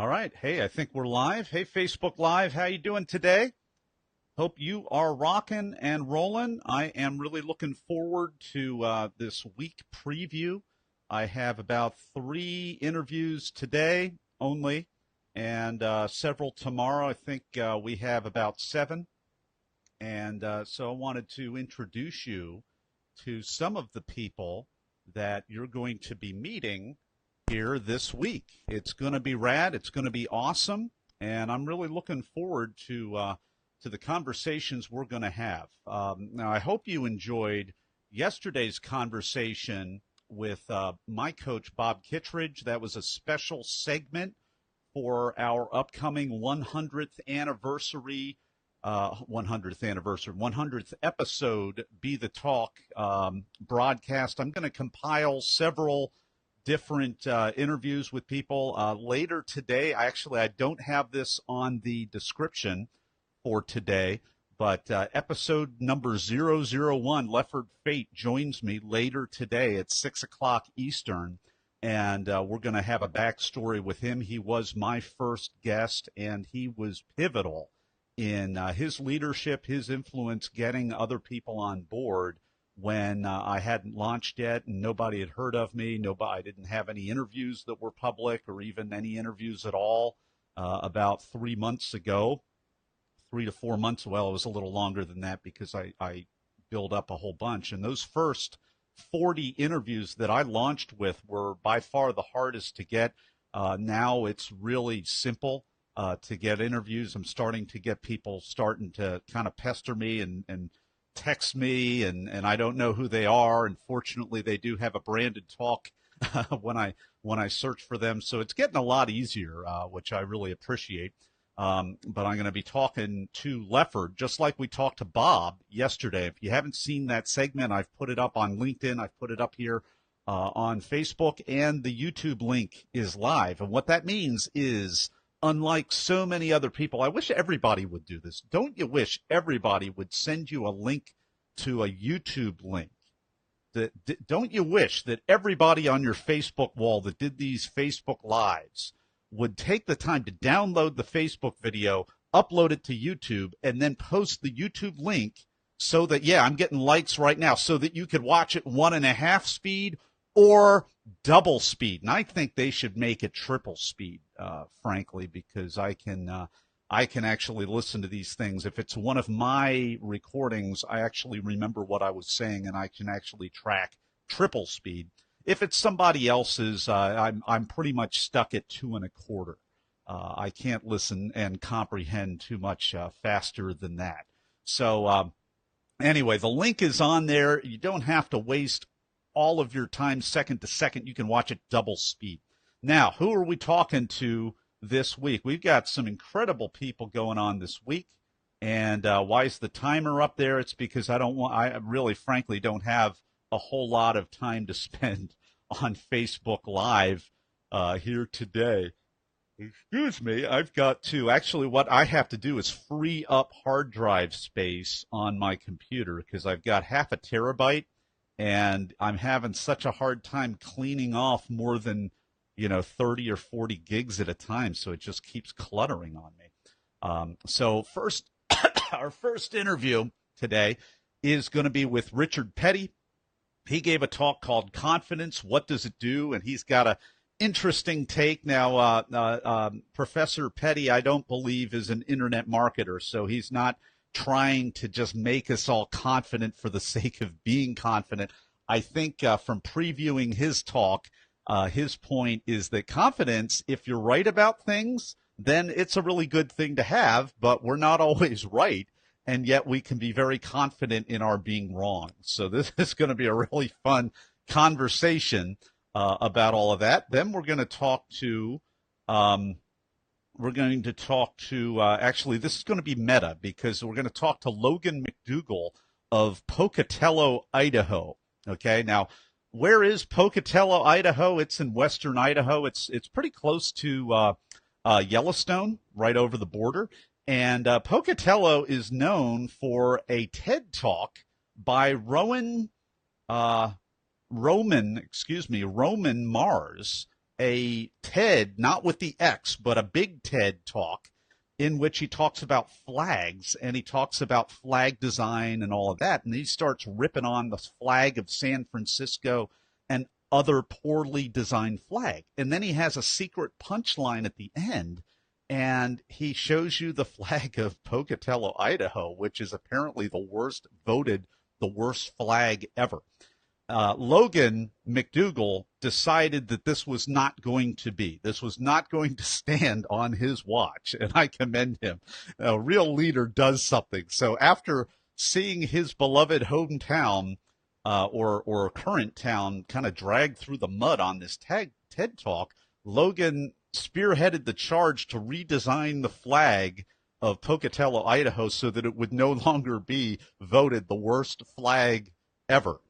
All right. Hey, I think we're live. Hey, Facebook Live, how you doing today? Hope you are rocking and rolling. I am really looking forward to this week preview. I have about 3 interviews today only, and several tomorrow. I think we have about 7. And so I wanted to introduce you to some of the people that you're going to be meeting here this week. It's going to be rad. It's going to be awesome, and I'm really looking forward to the conversations we're going to have. Now, I hope you enjoyed yesterday's conversation with my coach, Bob Kittredge. That was a special segment for our upcoming 100th anniversary 100th episode, Be the Talk broadcast. I'm going to compile several different interviews with people later today. I don't have this on the description for today, but episode number 001, Lefford Fate, joins me later today at 6 o'clock Eastern, and we're going to have a backstory with him. He was my first guest, and he was pivotal in his leadership, his influence, getting other people on board when I hadn't launched yet and nobody had heard of me. I didn't have any interviews that were public or even any interviews at all about 3 months ago, 3 to 4 months. Well, it was a little longer than that because I built up a whole bunch. And those first 40 interviews that I launched with were by far the hardest to get. Now it's really simple to get interviews. I'm starting to get people starting to kind of pester me and text me, and I don't know who they are. And fortunately, they do have a branded talk when I search for them. So it's getting a lot easier, which I really appreciate. But I'm going to be talking to Lefford, just like we talked to Bob yesterday. If you haven't seen that segment, I've put it up on LinkedIn. I've put it up here on Facebook, and the YouTube link is live. And what that means is, unlike so many other people, I wish everybody would do this. Don't you wish everybody would send you a link to a YouTube link? Don't you wish that everybody on your Facebook wall that did these Facebook Lives would take the time to download the Facebook video, upload it to YouTube, and then post the YouTube link so that, yeah, I'm getting likes right now, so that you could watch it 1.5 speed or double speed. And I think they should make it triple speed, frankly, because I can actually listen to these things. If it's one of my recordings, I actually remember what I was saying, and I can actually track triple speed. If it's somebody else's, I'm pretty much stuck at 2.25. I can't listen and comprehend too much faster than that. So anyway, the link is on there. You don't have to waste all of your time second to second. You can watch it double speed. Now, who are we talking to this week? We've got some incredible people going on this week. And why is the timer up there? It's because I really frankly don't have a whole lot of time to spend on Facebook Live here today. Excuse me. I've got to, actually what I have to do is free up hard drive space on my computer because I've got 0.5 terabyte. And I'm having such a hard time cleaning off more than, 30 or 40 gigs at a time. So it just keeps cluttering on me. So first, our first interview today is going to be with Richard Petty. He gave a talk called Confidence, What Does It Do? And he's got a interesting take. Now, Professor Petty, I don't believe, is an internet marketer. So he's not trying to just make us all confident for the sake of being confident. I think from previewing his talk, his point is that confidence, if you're right about things, then it's a really good thing to have, but we're not always right, and yet we can be very confident in our being wrong. So this is going to be a really fun conversation about all of that. Then we're going to talk to actually, this is going to be meta because we're going to talk to Logan McDougall of Pocatello, Idaho. Okay, now, where is Pocatello, Idaho? It's in western Idaho. It's pretty close to Yellowstone, right over the border. And Pocatello is known for a TED Talk by Roman Mars. a TED, not with the X, but a big TED talk in which he talks about flags and he talks about flag design and all of that. And he starts ripping on the flag of San Francisco and other poorly designed flag. And then he has a secret punchline at the end, and he shows you the flag of Pocatello, Idaho, which is apparently voted the worst flag ever. Logan McDougall decided that this was not going to be. This was not going to stand on his watch, and I commend him. A real leader does something. So after seeing his beloved hometown or current town kind of dragged through the mud on this TED Talk, Logan spearheaded the charge to redesign the flag of Pocatello, Idaho, so that it would no longer be voted the worst flag ever.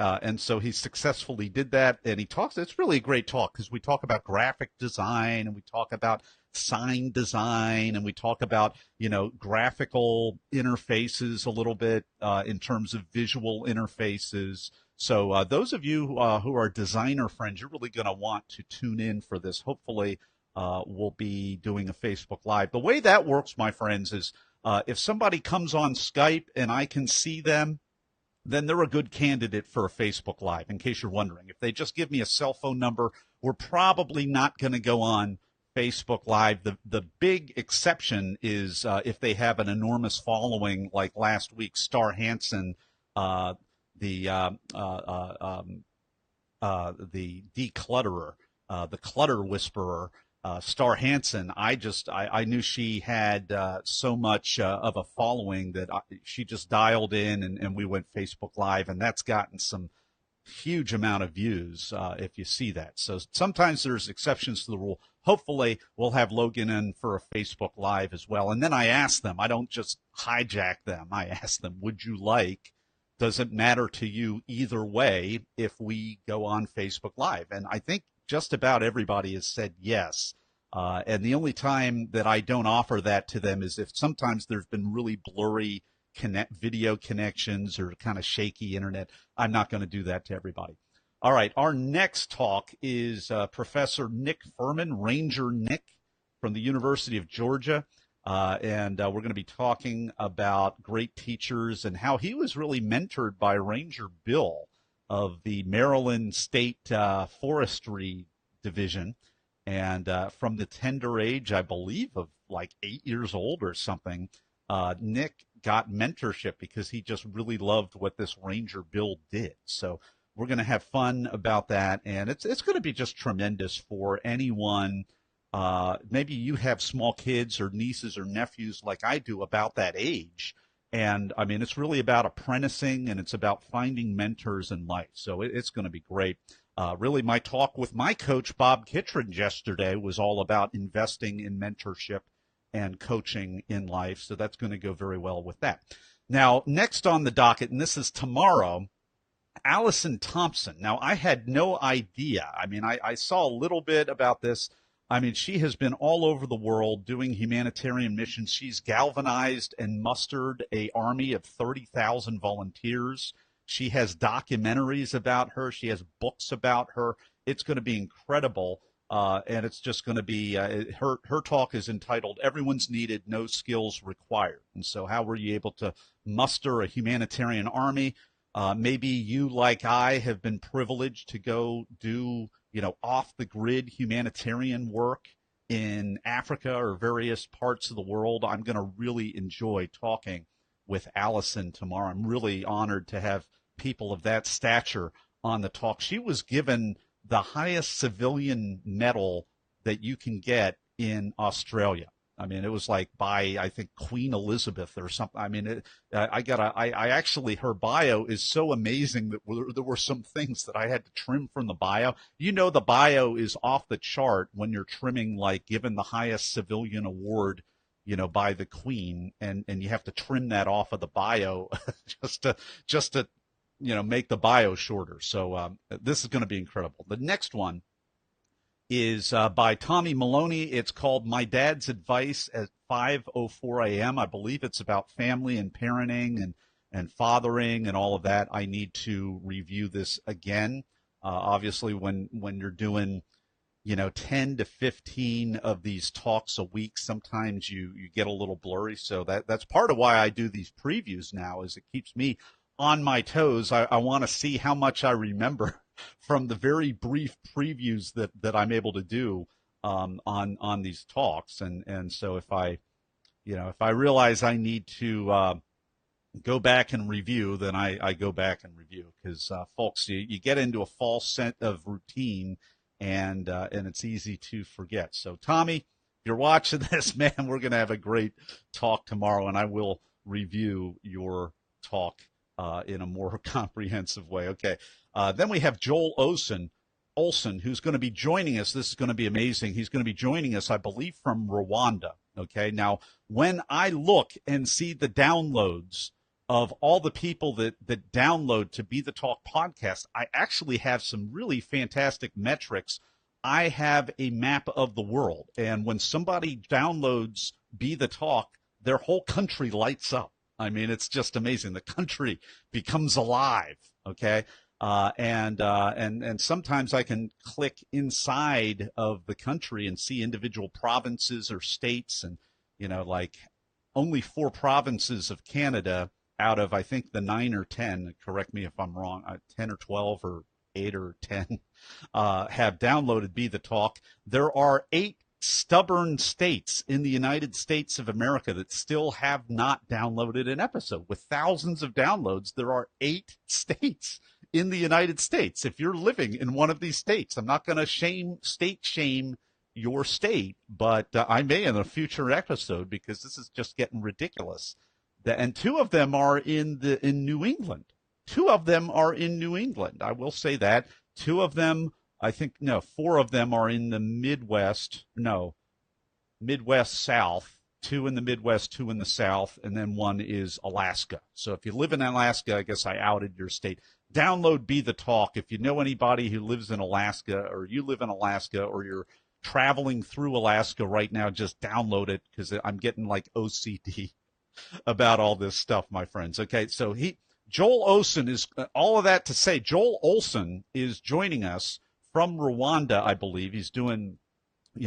And so he successfully did that, and it's really a great talk because we talk about graphic design and we talk about sign design and we talk about, graphical interfaces a little bit in terms of visual interfaces. So those of you who are designer friends, you're really going to want to tune in for this. Hopefully we'll be doing a Facebook Live. The way that works, my friends, is if somebody comes on Skype and I can see them, then they're a good candidate for a Facebook Live, in case you're wondering. If they just give me a cell phone number, we're probably not going to go on Facebook Live. The big exception is if they have an enormous following, like last week, Star Hansen, the declutterer, the clutter whisperer, Star Hansen. I knew she had so much of a following that she just dialed in and we went Facebook Live, and that's gotten some huge amount of views if you see that. So sometimes there's exceptions to the rule. Hopefully we'll have Logan in for a Facebook Live as well. And then I ask them, I don't just hijack them. I ask them, does it matter to you either way if we go on Facebook Live? And I think just about everybody has said yes. And the only time that I don't offer that to them is if sometimes there's been really blurry video connections or kind of shaky internet. I'm not going to do that to everybody. All right, our next talk is Professor Nick Fuhrman, Ranger Nick from the University of Georgia. And we're going to be talking about great teachers and how he was really mentored by Ranger Bill of the Maryland State Forestry Division. And from the tender age, I believe, of like 8 years old or something, Nick got mentorship because he just really loved what this Ranger Bill did. So we're going to have fun about that. And it's going to be just tremendous for anyone. Maybe you have small kids or nieces or nephews like I do about that age. And I mean, it's really about apprenticing and it's about finding mentors in life. So it's going to be great. Really, my talk with my coach, Bob Kittredge, yesterday was all about investing in mentorship and coaching in life. So that's going to go very well with that. Now, next on the docket, and this is tomorrow, Alison Thompson. Now, I had no idea. I mean, I saw a little bit about this. I mean, she has been all over the world doing humanitarian missions. She's galvanized and mustered an army of 30,000 volunteers. She has documentaries about her. She has books about her. It's going to be incredible, and it's just going to be her talk is entitled "Everyone's Needed, No Skills Required." And so, how were you able to muster a humanitarian army? Maybe you, like I, have been privileged to go do off-the-grid humanitarian work in Africa or various parts of the world. I'm going to really enjoy talking with Alison tomorrow. I'm really honored to have people of that stature on the talk. She was given the highest civilian medal that you can get in Australia. I mean, it was like by, I think, Queen Elizabeth or something. I mean, I actually, her bio is so amazing that there were some things that I had to trim from the bio. The bio is off the chart when you're trimming, like, given the highest civilian award, by the Queen, and you have to trim that off of the bio just to make the bio shorter. So this is going to be incredible. The next one is by Tommy Maloney. It's called My Dad's Advice at 5:04 a.m. I believe it's about family and parenting and fathering and all of that. I need to review this again. Obviously, when you're doing 10 to 15 of these talks a week. Sometimes you get a little blurry. So that's part of why I do these previews now, is it keeps me on my toes. I want to see how much I remember from the very brief previews that I'm able to do on these talks. And so if I realize I need to go back and review, then I go back and review, because folks, you get into a false sense of routine, and it's easy to forget. So Tommy, if you're watching this, man, we're going to have a great talk tomorrow, and I will review your talk in a more comprehensive way. Okay. Then we have Joel Olson, who's going to be joining us. This is going to be amazing. He's going to be joining us, I believe, from Rwanda. Okay. Now, when I look and see the downloads of all the people that download to Be the Talk podcast, I actually have some really fantastic metrics. I have a map of the world, and when somebody downloads Be the Talk, their whole country lights up. I mean, it's just amazing. The country becomes alive. Okay. And sometimes I can click inside of the country and see individual provinces or states, and, like only 4 provinces of Canada out of, I think, the 9 or 10, correct me if I'm wrong, 10 or 12 or 8 or 10, have downloaded Be the Talk. There are 8 stubborn states in the United States of America that still have not downloaded an episode. With thousands of downloads, there are 8 states in the United States. If you're living in one of these states, I'm not going to state shame your state, but I may in a future episode, because this is just getting ridiculous. And 2 of them are in New England. 2 of them are in New England. I will say that. 2 of them, 4 of them are in the Midwest South. 2 in the Midwest, 2 in the South, and then 1 is Alaska. So if you live in Alaska, I guess I outed your state. Download Be the Talk. If you know anybody who lives in Alaska, or you live in Alaska, or you're traveling through Alaska right now, just download it, because I'm getting like OCD about all this stuff, my friends. Okay, so Joel Olson is, all of that to say, Joel Olson is joining us from Rwanda, I believe. He's doing,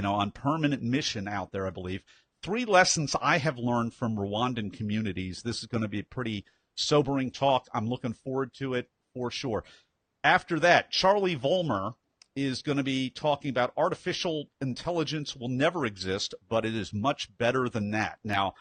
on permanent mission out there, I believe. 3 lessons I have learned from Rwandan communities. This is going to be a pretty sobering talk. I'm looking forward to it for sure. After that, Charlie Vollmer is going to be talking about artificial intelligence will never exist, but it is much better than that. Now,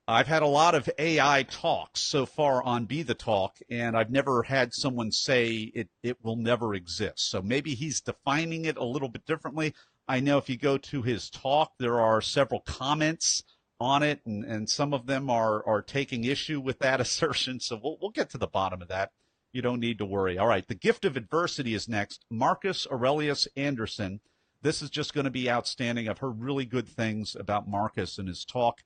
I've had a lot of AI talks so far on Be the Talk, and I've never had someone say it will never exist. So maybe he's defining it a little bit differently. I know if you go to his talk, there are several comments on it, and some of them are taking issue with that assertion. So we'll get to the bottom of that. You don't need to worry. All right, the gift of adversity is next. Marcus Aurelius Anderson. This is just going to be outstanding. I've heard really good things about Marcus and his talk.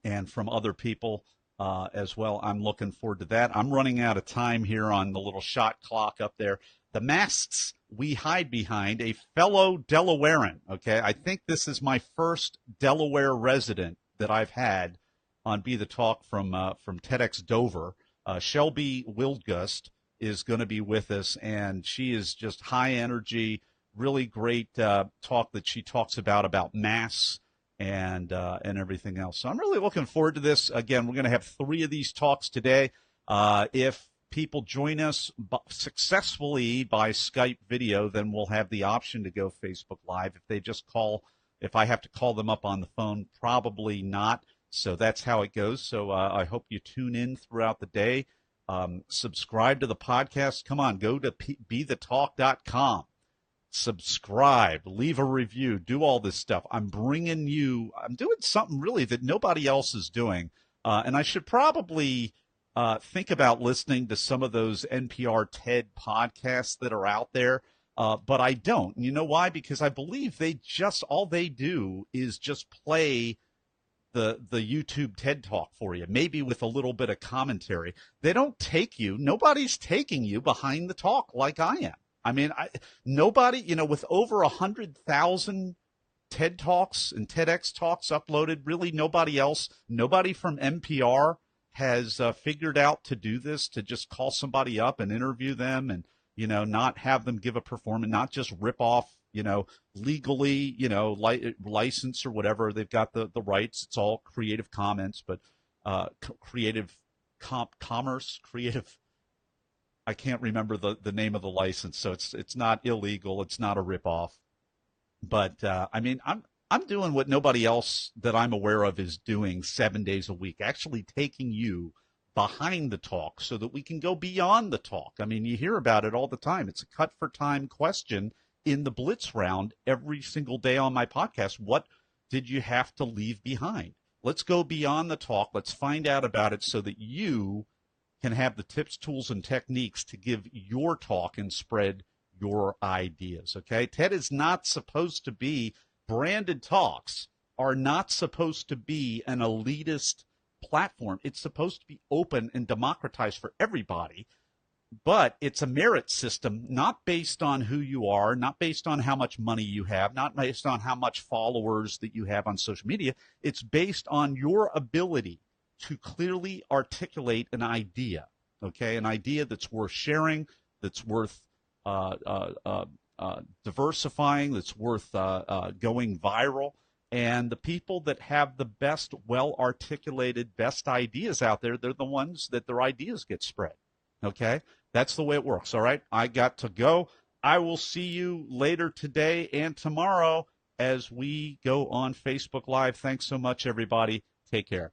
And from other people as well. I'm looking forward to that. I'm running out of time here on the little shot clock up there. The masks we hide behind, a fellow Delawarean. Okay, I think this is my first Delaware resident that I've had on Be the Talk from TEDx Dover. Shelby Wildgust is going to be with us, and she is just high energy, really great talk that she talks about masks and everything else. So I'm really looking forward to this. Again, we're going to have 3 of these talks today. If people join us successfully by Skype video, then we'll have the option to go Facebook Live. If they just call, if I have to call them up on the phone, probably not. So that's how it goes. So I hope you tune in throughout the day. Subscribe to the podcast. Come on, go to bethetalk.com. Subscribe, leave a review, do all this stuff. I'm doing something really that nobody else is doing. And I should probably think about listening to some of those NPR TED podcasts that are out there. But I don't. And you know why? Because I believe all they do is just play the YouTube TED Talk for you, maybe with a little bit of commentary. They don't take you. Nobody's taking you behind the talk like I am. I mean, nobody, with over 100,000 TED Talks and TEDx talks uploaded, really nobody from NPR has figured out to do this, to just call somebody up and interview them and, not have them give a performance, not just rip off, legally, license or whatever. They've got the rights. It's all Creative Commons, but commerce, creative. I can't remember the name of the license, so it's not illegal. It's not a ripoff. But I'm doing what nobody else that I'm aware of is doing 7 days a week, actually taking you behind the talk so that we can go beyond the talk. I mean, you hear about it all the time. It's a cut for time question in the Blitz round every single day on my podcast. What did you have to leave behind? Let's go beyond the talk. Let's find out about it so that you can have the tips, tools, and techniques to give your talk and spread your ideas, okay? TED is not supposed to be, branded talks are not supposed to be an elitist platform. It's supposed to be open and democratized for everybody, but it's a merit system, not based on who you are, not based on how much money you have, not based on how much followers that you have on social media. It's based on your ability to clearly articulate an idea, okay? An idea that's worth sharing, that's worth diversifying, that's worth going viral. And the people that have the best, well-articulated, best ideas out there, they're the ones that their ideas get spread, okay? That's the way it works, all right? I got to go. I will see you later today and tomorrow as we go on Facebook Live. Thanks so much, everybody. Take care.